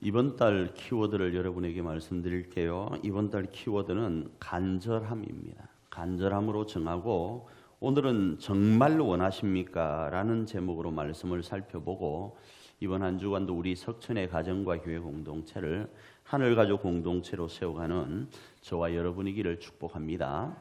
이번 달 키워드를 여러분에게 말씀드릴게요. 이번 달 키워드는 간절함입니다. 간절함으로 정하고 오늘은 정말 원하십니까? 라는 제목으로 말씀을 살펴보고 이번 한 주간도 우리 석천의 가정과 교회 공동체를 하늘가족 공동체로 세워가는 저와 여러분이기를 축복합니다.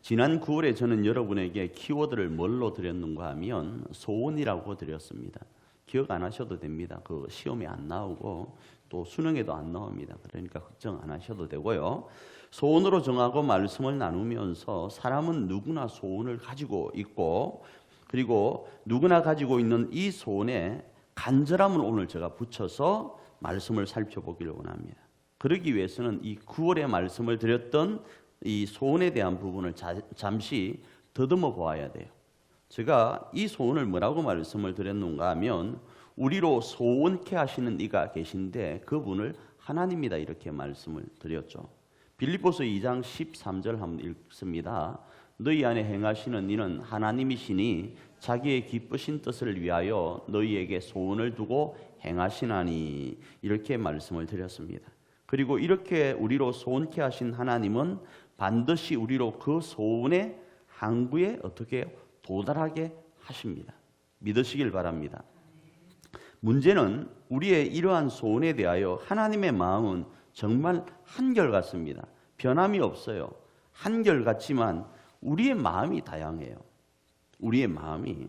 지난 9월에 저는 여러분에게 키워드를 뭘로 드렸는가 하면 소원이라고 드렸습니다. 기억 안 하셔도 됩니다. 그 시험에 안 나오고 또 수능에도 안 나옵니다. 그러니까 걱정 안 하셔도 되고요. 소원으로 정하고 말씀을 나누면서 사람은 누구나 소원을 가지고 있고 그리고 누구나 가지고 있는 이 소원에 간절함을 오늘 제가 붙여서 말씀을 살펴보기를 원합니다. 그러기 위해서는 이 9월에 말씀을 드렸던 이 소원에 대한 부분을 잠시 더듬어 보아야 돼요. 제가 이 소원을 뭐라고 말씀을 드렸는가 하면 우리로 소원케 하시는 이가 계신데 그분을 하나님이다 이렇게 말씀을 드렸죠. 빌립보서 2장 13절 한번 읽습니다. 너희 안에 행하시는 이는 하나님이시니 자기의 기쁘신 뜻을 위하여 너희에게 소원을 두고 행하시나니 이렇게 말씀을 드렸습니다. 그리고 이렇게 우리로 소원케 하신 하나님은 반드시 우리로 그 소원의 항구에 어떻게 도달하게 하십니다. 믿으시길 바랍니다. 문제는 우리의 이러한 소원에 대하여 하나님의 마음은 정말 한결같습니다. 변함이 없어요. 한결같지만 우리의 마음이 다양해요. 우리의 마음이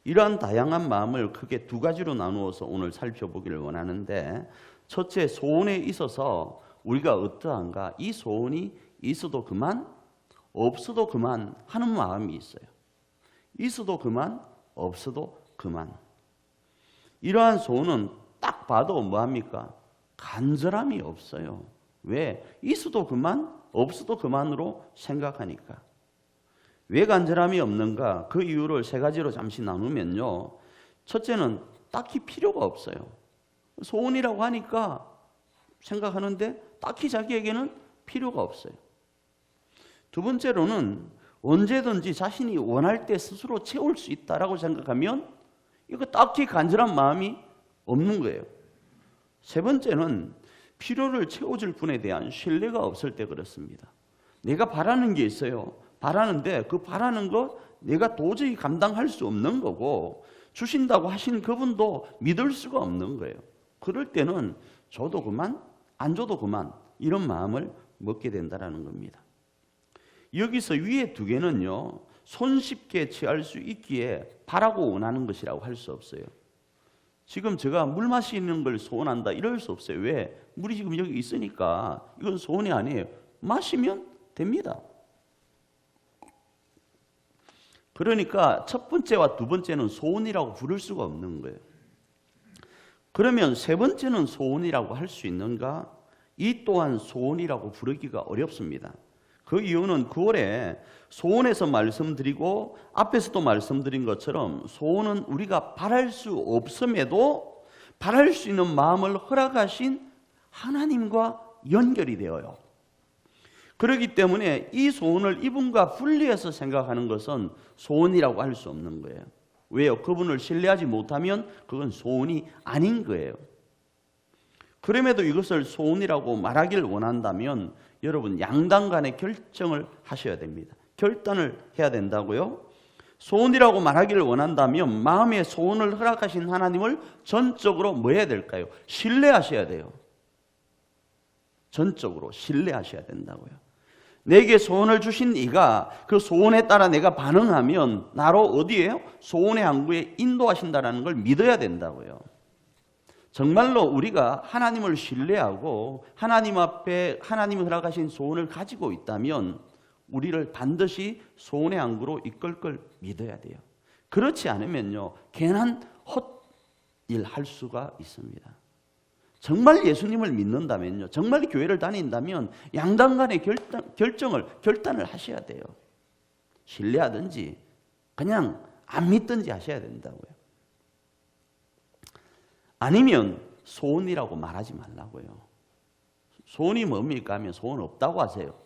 이러한 다양한 마음을 크게 두 가지로 나누어서 오늘 살펴보기를 원하는데 첫째, 소원에 있어서 우리가 어떠한가? 이 소원이 있어도 그만, 없어도 그만 하는 마음이 있어요. 있어도 그만, 없어도 그만. 이러한 소원은 딱 봐도 뭐합니까? 간절함이 없어요. 왜? 있어도 그만, 없어도 그만으로 생각하니까. 왜 간절함이 없는가? 그 이유를 세 가지로 잠시 나누면요. 첫째는 딱히 필요가 없어요. 소원이라고 하니까 생각하는데 딱히 자기에게는 필요가 없어요. 두 번째로는 언제든지 자신이 원할 때 스스로 채울 수 있다라고 생각하면 이거 딱히 간절한 마음이 없는 거예요. 세 번째는 필요를 채워줄 분에 대한 신뢰가 없을 때 그렇습니다. 내가 바라는 게 있어요. 바라는데 그 바라는 거 내가 도저히 감당할 수 없는 거고 주신다고 하신 그분도 믿을 수가 없는 거예요. 그럴 때는 줘도 그만, 안 줘도 그만 이런 마음을 먹게 된다는 겁니다. 여기서 위에 두 개는요, 손쉽게 취할 수 있기에 바라고 원하는 것이라고 할 수 없어요. 지금 제가 물 마시는 걸 소원한다 이럴 수 없어요. 왜? 물이 지금 여기 있으니까 이건 소원이 아니에요. 마시면 됩니다. 그러니까 첫 번째와 두 번째는 소원이라고 부를 수가 없는 거예요. 그러면 세 번째는 소원이라고 할 수 있는가? 이 또한 소원이라고 부르기가 어렵습니다. 그 이유는 9월에 소원에서 말씀드리고 앞에서도 말씀드린 것처럼 소원은 우리가 바랄 수 없음에도 바랄 수 있는 마음을 허락하신 하나님과 연결이 되어요. 그렇기 때문에 이 소원을 이분과 분리해서 생각하는 것은 소원이라고 할 수 없는 거예요. 왜요? 그분을 신뢰하지 못하면 그건 소원이 아닌 거예요. 그럼에도 이것을 소원이라고 말하기를 원한다면 여러분 양당 간의 결정을 하셔야 됩니다. 결단을 해야 된다고요. 소원이라고 말하기를 원한다면 마음의 소원을 허락하신 하나님을 전적으로 뭐 해야 될까요? 신뢰하셔야 돼요. 전적으로 신뢰하셔야 된다고요. 내게 소원을 주신 이가 그 소원에 따라 내가 반응하면 나로 어디에요? 소원의 항구에 인도하신다는 걸 믿어야 된다고요. 정말로 우리가 하나님을 신뢰하고 하나님 앞에 하나님이 허락하신 소원을 가지고 있다면 우리를 반드시 소원의 항구로 이끌 걸 믿어야 돼요. 그렇지 않으면요 괜한 헛일 할 수가 있습니다. 정말 예수님을 믿는다면요 정말 교회를 다닌다면 양당 간의 결단을 하셔야 돼요. 신뢰하든지 그냥 안 믿든지 하셔야 된다고요. 아니면 소원이라고 말하지 말라고요. 소원이 뭡니까 하면 소원 없다고 하세요.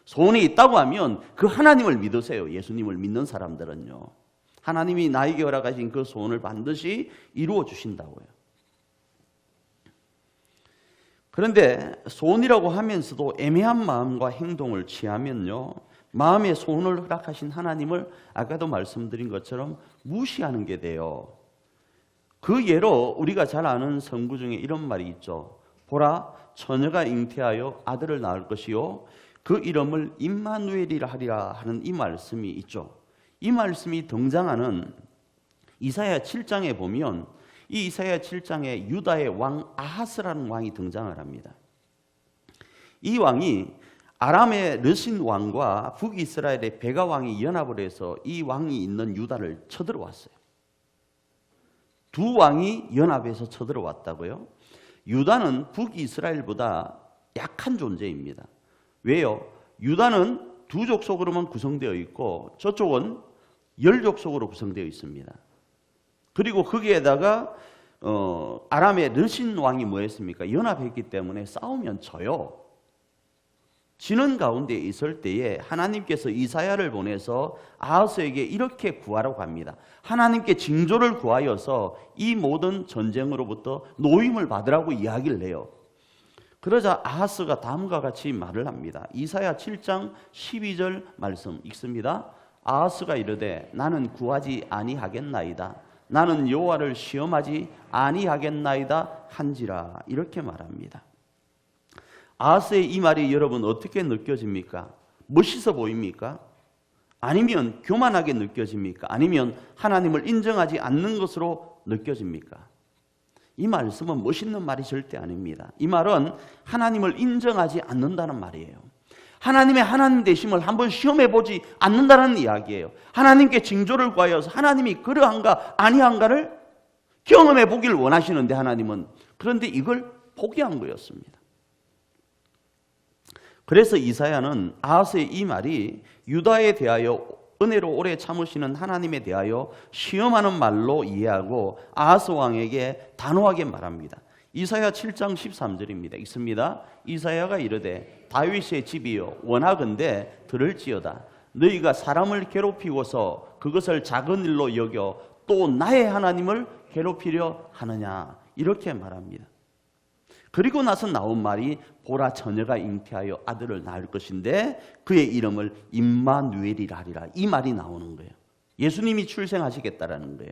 소원이 있다고 하면 그 하나님을 믿으세요. 예수님을 믿는 사람들은요. 하나님이 나에게 허락하신 그 소원을 반드시 이루어 주신다고요. 그런데 소원이라고 하면서도 애매한 마음과 행동을 취하면요, 마음의 소원을 허락하신 하나님을 아까도 말씀드린 것처럼 무시하는 게 돼요. 그 예로 우리가 잘 아는 성구 중에 이런 말이 있죠. 보라, 처녀가 잉태하여 아들을 낳을 것이요 그 이름을 임마누엘이라 하리라 하는 이 말씀이 있죠. 이 말씀이 등장하는 이사야 7장에 보면 이 이사야 7장에 유다의 왕 아하스라는 왕이 등장을 합니다. 이 왕이 아람의 르신 왕과 북이스라엘의 베가 왕이 연합을 해서 이 왕이 있는 유다를 쳐들어왔어요. 두 왕이 연합해서 쳐들어왔다고요? 유다는 북이스라엘보다 약한 존재입니다. 왜요? 유다는 두 족속으로만 구성되어 있고 저쪽은 10족속으로 구성되어 있습니다. 그리고 거기에다가 아람의 르신 왕이 뭐 했습니까? 연합했기 때문에 싸우면 져요. 지는 가운데 있을 때에 하나님께서 이사야를 보내서 아하스에게 이렇게 구하라고 합니다. 하나님께 징조를 구하여서 이 모든 전쟁으로부터 노임을 받으라고 이야기를 해요. 그러자 아하스가 다음과 같이 말을 합니다. 이사야 7장 12절 말씀 읽습니다. 아하스가 이르되 나는 구하지 아니하겠나이다. 나는 여호와를 시험하지 아니하겠나이다 한지라. 이렇게 말합니다. 아하스의 이 말이 여러분 어떻게 느껴집니까? 멋있어 보입니까? 아니면 교만하게 느껴집니까? 아니면 하나님을 인정하지 않는 것으로 느껴집니까? 이 말씀은 멋있는 말이 절대 아닙니다. 이 말은 하나님을 인정하지 않는다는 말이에요. 하나님의 하나님 되심을 한번 시험해보지 않는다는 이야기예요. 하나님께 징조를 구하여서 하나님이 그러한가 아니한가를 경험해 보기를 원하시는데 하나님은, 그런데 이걸 포기한 거였습니다. 그래서 이사야는 아하스의 이 말이 유다에 대하여 은혜로 오래 참으시는 하나님에 대하여 시험하는 말로 이해하고 아하스 왕에게 단호하게 말합니다. 이사야 7장 13절입니다. 읽습니다. 이사야가 이르되 다윗의 집이여 원하건대 들을지어다. 너희가 사람을 괴롭히고서 그것을 작은 일로 여겨 또 나의 하나님을 괴롭히려 하느냐. 이렇게 말합니다. 그리고 나서 나온 말이 보라 처녀가 잉태하여 아들을 낳을 것인데 그의 이름을 임마누엘이라 하리라. 이 말이 나오는 거예요. 예수님이 출생하시겠다라는 거예요.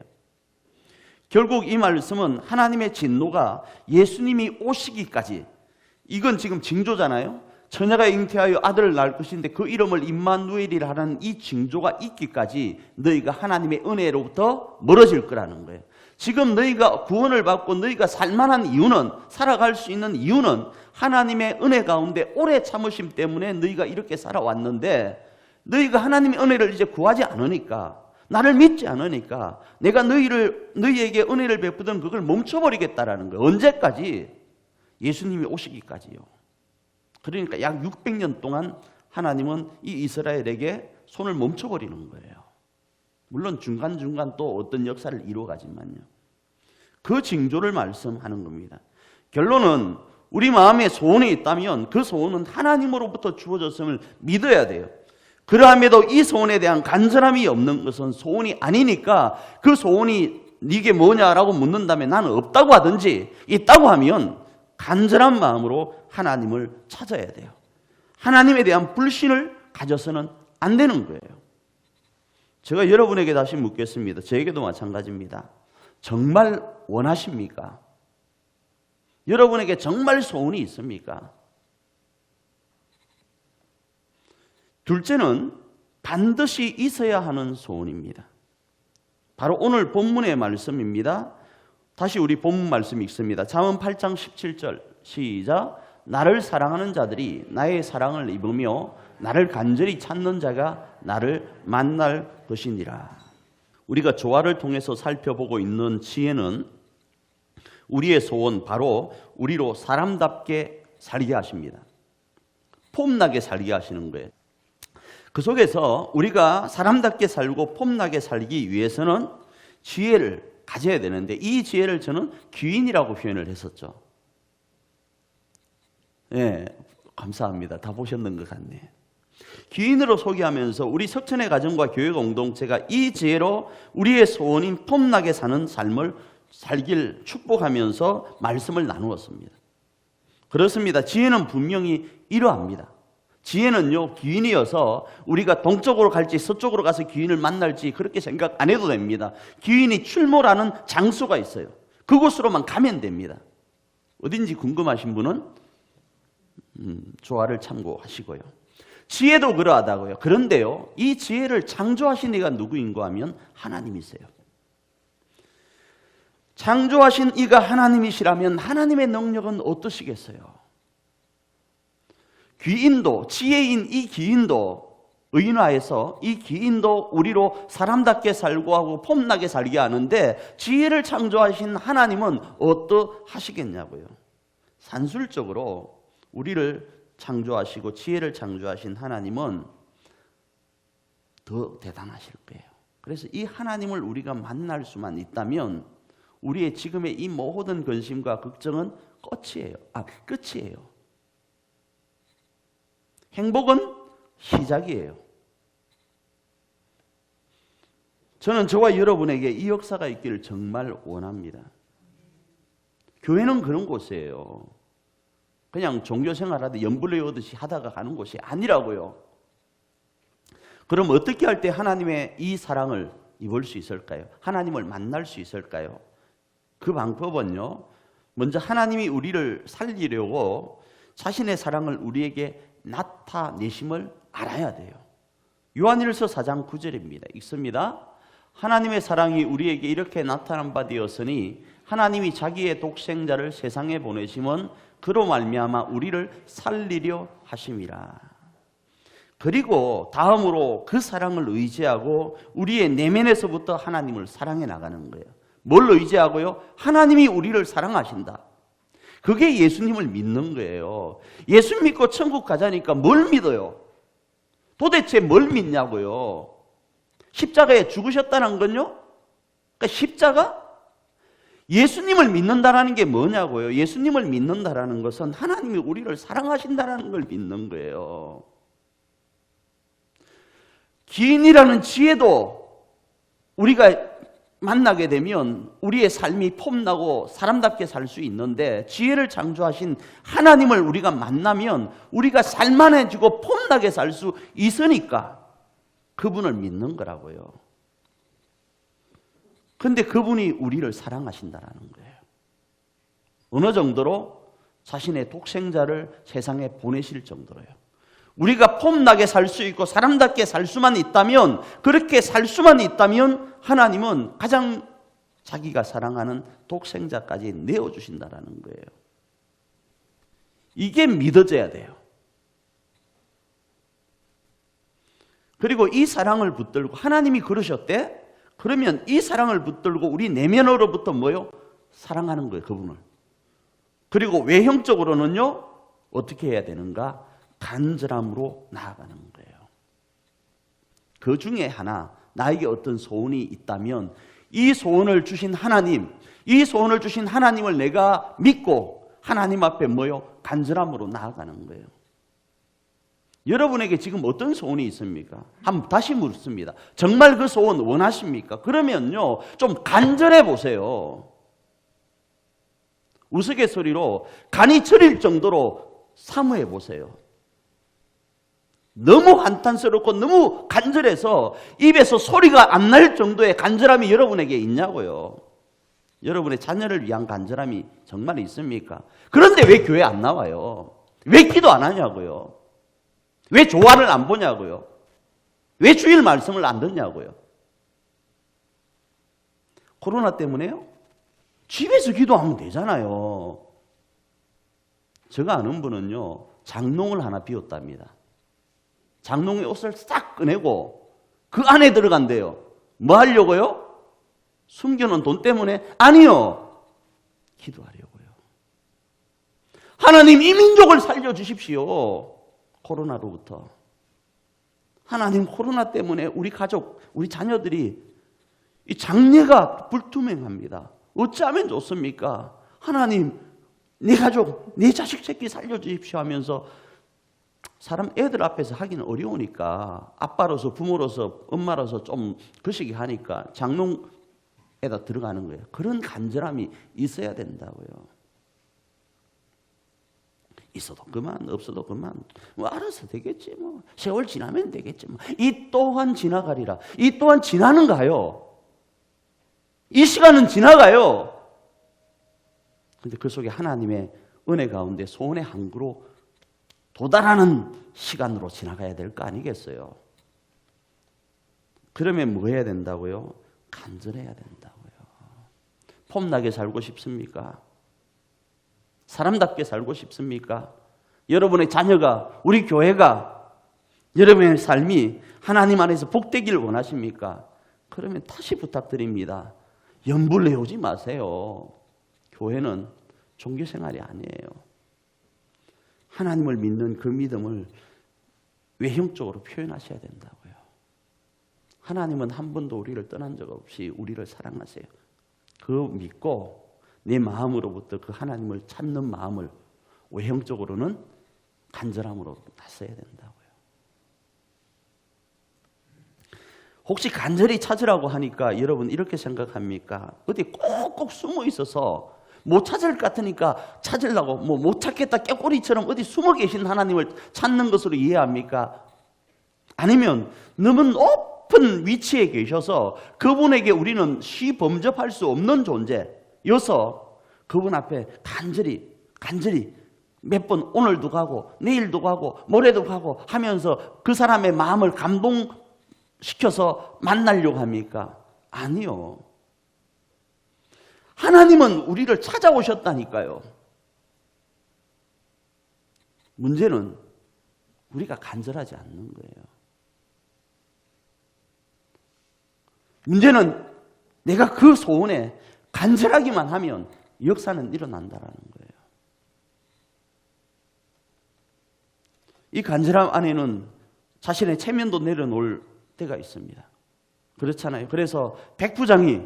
결국 이 말씀은 하나님의 진노가 예수님이 오시기까지, 이건 지금 징조잖아요. 처녀가 잉태하여 아들을 낳을 것인데 그 이름을 임마누엘이라 하는 이 징조가 있기까지 너희가 하나님의 은혜로부터 멀어질 거라는 거예요. 지금 너희가 구원을 받고 너희가 살만한 이유는, 살아갈 수 있는 이유는 하나님의 은혜 가운데 오래 참으심 때문에 너희가 이렇게 살아왔는데, 너희가 하나님의 은혜를 이제 구하지 않으니까, 나를 믿지 않으니까 내가 너희에게 은혜를 베푸던 그걸 멈춰버리겠다라는 거예요. 언제까지? 예수님이 오시기까지요. 그러니까 약 600년 동안 하나님은 이 이스라엘에게 손을 멈춰버리는 거예요. 물론 중간중간 또 어떤 역사를 이루어가지만요. 그 징조를 말씀하는 겁니다. 결론은 우리 마음에 소원이 있다면 그 소원은 하나님으로부터 주어졌음을 믿어야 돼요. 그러함에도 이 소원에 대한 간절함이 없는 것은 소원이 아니니까, 그 소원이 네게 뭐냐라고 묻는다면 나는 없다고 하든지 있다고 하면 간절한 마음으로 하나님을 찾아야 돼요. 하나님에 대한 불신을 가져서는 안 되는 거예요. 제가 여러분에게 다시 묻겠습니다. 저에게도 마찬가지입니다. 정말 원하십니까? 여러분에게 정말 소원이 있습니까? 둘째는 반드시 있어야 하는 소원입니다. 바로 오늘 본문의 말씀입니다. 다시 우리 본문 말씀 읽습니다. 잠언 8장 17절 시작. 나를 사랑하는 자들이 나의 사랑을 입으며 나를 간절히 찾는 자가 나를 만날 것이니라. 우리가 조화를 통해서 살펴보고 있는 지혜는 우리의 소원, 바로 우리로 사람답게 살게 하십니다. 폼나게 살게 하시는 거예요. 그 속에서 우리가 사람답게 살고 폼나게 살기 위해서는 지혜를 가져야 되는데, 이 지혜를 저는 귀인이라고 표현을 했었죠. 네, 감사합니다. 다 보셨는 것 같네요. 귀인으로 소개하면서 우리 석천의 가정과 교회 공동체가 이 지혜로 우리의 소원인 폼나게 사는 삶을 살길 축복하면서 말씀을 나누었습니다. 그렇습니다. 지혜는 분명히 이러합니다. 지혜는요, 귀인이어서 우리가 동쪽으로 갈지 서쪽으로 가서 귀인을 만날지 그렇게 생각 안 해도 됩니다. 귀인이 출몰하는 장소가 있어요. 그곳으로만 가면 됩니다. 어딘지 궁금하신 분은 조화를 참고하시고요. 지혜도 그러하다고요. 그런데요, 이 지혜를 창조하신 이가 누구인가 하면 하나님이세요. 창조하신 이가 하나님이시라면 하나님의 능력은 어떠시겠어요? 귀인도, 지혜인 이 귀인도 의인화해서 이 귀인도 우리로 사람답게 살고 하고 폼나게 살게 하는데 지혜를 창조하신 하나님은 어떠하시겠냐고요. 산술적으로 우리를 창조하시고 지혜를 창조하신 하나님은 더 대단하실 거예요. 그래서 이 하나님을 우리가 만날 수만 있다면 우리의 지금의 이 모든 근심과 걱정은 끝이에요. 행복은 시작이에요. 저는 저와 여러분에게 이 역사가 있기를 정말 원합니다. 교회는 그런 곳이에요. 그냥 종교생활하듯 연불 외우듯이 하다가 가는 곳이 아니라고요. 그럼 어떻게 할 때 하나님의 이 사랑을 입을 수 있을까요? 하나님을 만날 수 있을까요? 그 방법은요, 먼저 하나님이 우리를 살리려고 자신의 사랑을 우리에게 나타내심을 알아야 돼요. 요한일서 4장 9절입니다. 읽습니다. 하나님의 사랑이 우리에게 이렇게 나타난 바 되었으니 하나님이 자기의 독생자를 세상에 보내심은 그로 말미암아 우리를 살리려 하심이라. 그리고 다음으로 그 사랑을 의지하고 우리의 내면에서부터 하나님을 사랑해 나가는 거예요. 뭘 의지하고요? 하나님이 우리를 사랑하신다. 그게 예수님을 믿는 거예요. 예수 믿고 천국 가자니까 뭘 믿어요? 도대체 뭘 믿냐고요? 십자가에 죽으셨다는 건요? 그러니까 십자가? 예수님을 믿는다라는 게 뭐냐고요? 예수님을 믿는다라는 것은 하나님이 우리를 사랑하신다라는 걸 믿는 거예요. 기인이라는 지혜도 우리가 만나게 되면 우리의 삶이 폼나고 사람답게 살 수 있는데 지혜를 창조하신 하나님을 우리가 만나면 우리가 살만해지고 폼나게 살 수 있으니까 그분을 믿는 거라고요. 근데 그분이 우리를 사랑하신다라는 거예요. 어느 정도로? 자신의 독생자를 세상에 보내실 정도로요. 우리가 폼나게 살 수 있고 사람답게 살 수만 있다면, 그렇게 살 수만 있다면 하나님은 가장 자기가 사랑하는 독생자까지 내어주신다라는 거예요. 이게 믿어져야 돼요. 그리고 이 사랑을 붙들고 하나님이 그러셨대? 그러면 이 사랑을 붙들고 우리 내면으로부터 뭐요? 사랑하는 거예요, 그분을. 그리고 외형적으로는요, 어떻게 해야 되는가? 간절함으로 나아가는 거예요. 그 중에 하나, 나에게 어떤 소원이 있다면 이 소원을 주신 하나님, 이 소원을 주신 하나님을 내가 믿고 하나님 앞에 뭐요? 간절함으로 나아가는 거예요. 여러분에게 지금 어떤 소원이 있습니까? 한번 다시 묻습니다. 정말 그 소원 원하십니까? 그러면요, 좀 간절해 보세요. 우스갯소리로 간이 저릴 정도로 사모해 보세요. 너무 한탄스럽고 너무 간절해서 입에서 소리가 안 날 정도의 간절함이 여러분에게 있냐고요. 여러분의 자녀를 위한 간절함이 정말 있습니까? 그런데 왜 교회 안 나와요? 왜 기도 안 하냐고요? 왜 조화를 안 보냐고요? 왜 주일 말씀을 안 듣냐고요? 코로나 때문에요? 집에서 기도하면 되잖아요. 제가 아는 분은요, 장롱을 하나 비웠답니다. 장롱의 옷을 싹 꺼내고 그 안에 들어간대요. 뭐 하려고요? 숨겨놓은 돈 때문에? 아니요. 기도하려고요. 하나님, 이 민족을 살려주십시오. 코로나로부터. 하나님, 코로나 때문에 우리 가족, 우리 자녀들이 이 장래가 불투명합니다. 어찌하면 좋습니까? 하나님, 내 가족, 내 자식 새끼 살려주십시오 하면서 사람 애들 앞에서 하기는 어려우니까 아빠로서, 부모로서, 엄마로서 좀 거시기 하니까 장롱에다 들어가는 거예요. 그런 간절함이 있어야 된다고요. 있어도 그만, 없어도 그만. 뭐 알아서 되겠지 뭐. 세월 지나면 되겠지 뭐. 이 또한 지나가리라. 이 또한 지나는가요? 이 시간은 지나가요. 근데 그 속에 하나님의 은혜 가운데 소원의 항구로 도달하는 시간으로 지나가야 될 거 아니겠어요? 그러면 뭐 해야 된다고요? 간절해야 된다고요. 폼나게 살고 싶습니까? 사람답게 살고 싶습니까? 여러분의 자녀가, 우리 교회가, 여러분의 삶이 하나님 안에서 복되기를 원하십니까? 그러면 다시 부탁드립니다. 염불내오지 마세요. 교회는 종교생활이 아니에요. 하나님을 믿는 그 믿음을 외형적으로 표현하셔야 된다고요. 하나님은 한 번도 우리를 떠난 적 없이 우리를 사랑하세요. 그거 믿고 내 마음으로부터 그 하나님을 찾는 마음을 외형적으로는 간절함으로 나서야 된다고요. 혹시 간절히 찾으라고 하니까 여러분 이렇게 생각합니까? 어디 꼭꼭 숨어 있어서 못 찾을 것 같으니까 찾으려고 못 찾겠다 깨꼬리처럼 어디 숨어 계신 하나님을 찾는 것으로 이해합니까? 아니면 너무 높은 위치에 계셔서 그분에게 우리는 범접할 수 없는 존재여서 그분 앞에 간절히 몇 번 오늘도 가고 내일도 가고 모레도 가고 하면서 그 사람의 마음을 감동시켜서 만나려고 합니까? 아니요. 하나님은 우리를 찾아오셨다니까요. 문제는 우리가 간절하지 않는 거예요. 문제는 내가 그 소원에 간절하기만 하면 역사는 일어난다라는 거예요. 이 간절함 안에는 자신의 체면도 내려놓을 때가 있습니다. 그렇잖아요. 그래서 백부장이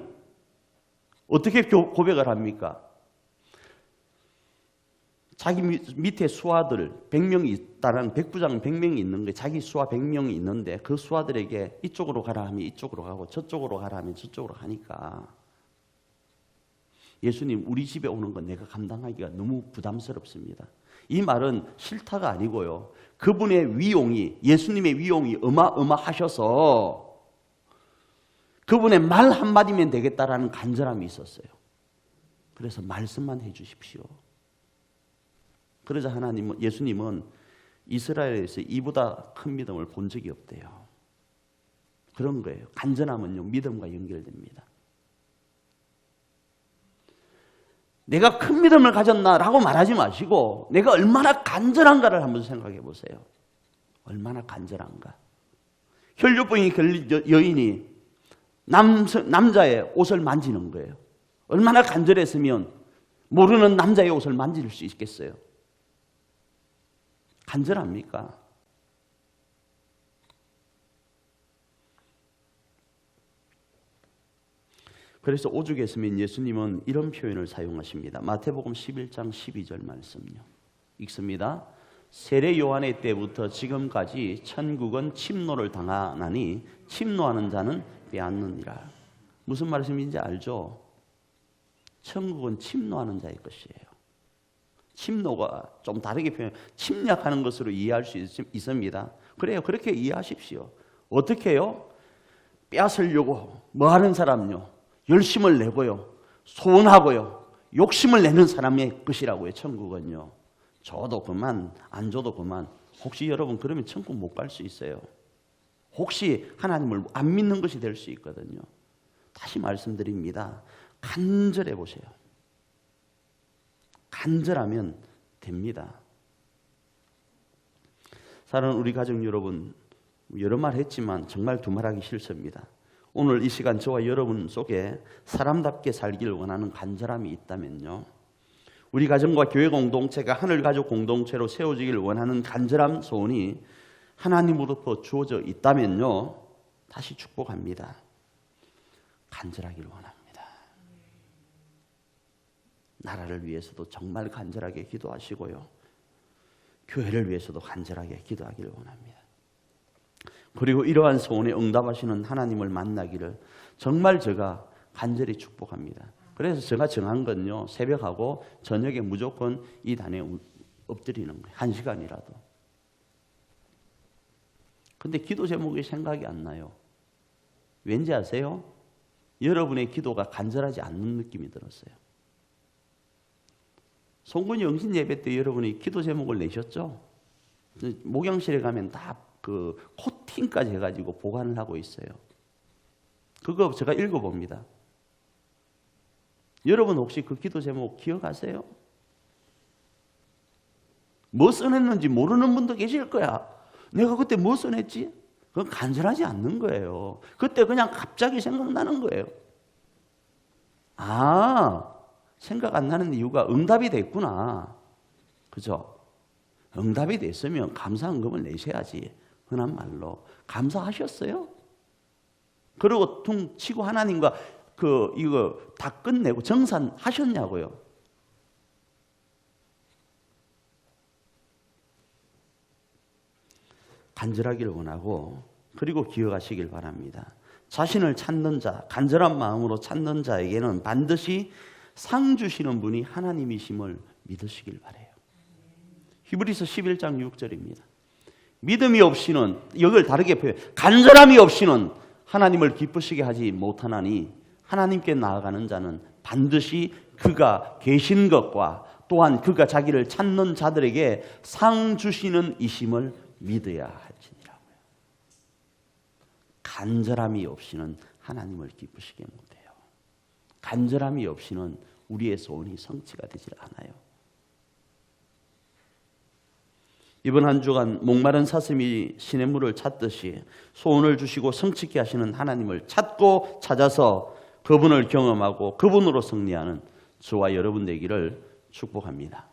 어떻게 고백을 합니까? 자기 밑에 수하들 100명이 있다는 백부장 100명이 있는데 자기 수하 100명이 있는데 그 수하들에게 이쪽으로 가라 하면 이쪽으로 가고 저쪽으로 가라 하면 저쪽으로 가니까 예수님 우리 집에 오는 건 내가 감당하기가 너무 부담스럽습니다. 이 말은 싫다가 아니고요. 그분의 위용이 예수님의 위용이 어마어마하셔서 그분의 말 한마디면 되겠다라는 간절함이 있었어요. 그래서 말씀만 해 주십시오. 그러자 예수님은 이스라엘에서 이보다 큰 믿음을 본 적이 없대요. 그런 거예요. 간절함은요, 믿음과 연결됩니다. 내가 큰 믿음을 가졌나라고 말하지 마시고 내가 얼마나 간절한가를 한번 생각해 보세요. 얼마나 간절한가. 혈류병이 걸린 여인이 남자의 옷을 만지는 거예요. 얼마나 간절했으면 모르는 남자의 옷을 만질 수 있겠어요? 간절합니까? 그래서 오죽에 있으면 예수님은 이런 표현을 사용하십니다. 마태복음 11장 12절 말씀요. 읽습니다. 세례 요한의 때부터 지금까지 천국은 침노를 당하나니 침노하는 자는 빼앗느니라. 무슨 말씀인지 알죠? 천국은 침노하는 자의 것이에요. 침노가 좀 다르게 침략하는 것으로 이해할 수 있습니다. 그래요. 그렇게 이해하십시오. 어떻게 해요? 빼앗으려고 뭐 하는 사람요? 열심을 내고요. 소원하고요. 욕심을 내는 사람의 것이라고요. 천국은요. 줘도 그만, 안 줘도 그만. 혹시 여러분 그러면 천국 못 갈 수 있어요. 혹시 하나님을 안 믿는 것이 될 수 있거든요. 다시 말씀드립니다. 간절해 보세요. 간절하면 됩니다. 사랑하는 우리 가족 여러분, 여러 말 했지만 정말 두말하기 싫습니다. 오늘 이 시간 저와 여러분 속에 사람답게 살기를 원하는 간절함이 있다면요, 우리 가정과 교회 공동체가 하늘 가족 공동체로 세워지기를 원하는 간절한 소원이 하나님으로부터 주어져 있다면요, 다시 축복합니다. 간절하기를 원합니다. 나라를 위해서도 정말 간절하게 기도하시고요, 교회를 위해서도 간절하게 기도하기를 원합니다. 그리고 이러한 소원에 응답하시는 하나님을 만나기를 정말 제가 간절히 축복합니다. 그래서 제가 정한 건요, 새벽하고 저녁에 무조건 이 단에 엎드리는 거예요. 1시간이라도. 근데 기도 제목이 생각이 안 나요. 왠지 아세요? 여러분의 기도가 간절하지 않는 느낌이 들었어요. 송군 영신 예배 때 여러분이 기도 제목을 내셨죠? 목양실에 가면 다 그 코팅까지 해가지고 보관을 하고 있어요. 그거 제가 읽어봅니다. 여러분 혹시 그 기도 제목 기억하세요? 뭐 써냈는지 모르는 분도 계실 거야. 내가 그때 뭐 써냈지? 그건 간절하지 않는 거예요. 그때 그냥 갑자기 생각나는 거예요. 아, 생각 안 나는 이유가 응답이 됐구나. 그죠? 응답이 됐으면 감사헌금을 내셔야지. 흔한 말로. 감사하셨어요? 그리고 퉁 치고 하나님과 이거 다 끝내고 정산하셨냐고요? 간절하기를 원하고 그리고 기억하시길 바랍니다. 자신을 찾는 자, 간절한 마음으로 찾는 자에게는 반드시 상 주시는 분이 하나님이심을 믿으시길 바라요. 히브리서 11장 6절입니다. 믿음이 없이는, 이걸 다르게 표현, 간절함이 없이는 하나님을 기쁘시게 하지 못하나니 하나님께 나아가는 자는 반드시 그가 계신 것과 또한 그가 자기를 찾는 자들에게 상 주시는 이심을 믿어야 할지니라고요. 간절함이 없이는 하나님을 기쁘시게 못해요. 간절함이 없이는 우리의 소원이 성취가 되질 않아요. 이번 한 주간 목마른 사슴이 시냇물을 찾듯이 소원을 주시고 성취케 하시는 하나님을 찾고 찾아서 그분을 경험하고 그분으로 승리하는 저와 여러분 되기를 축복합니다.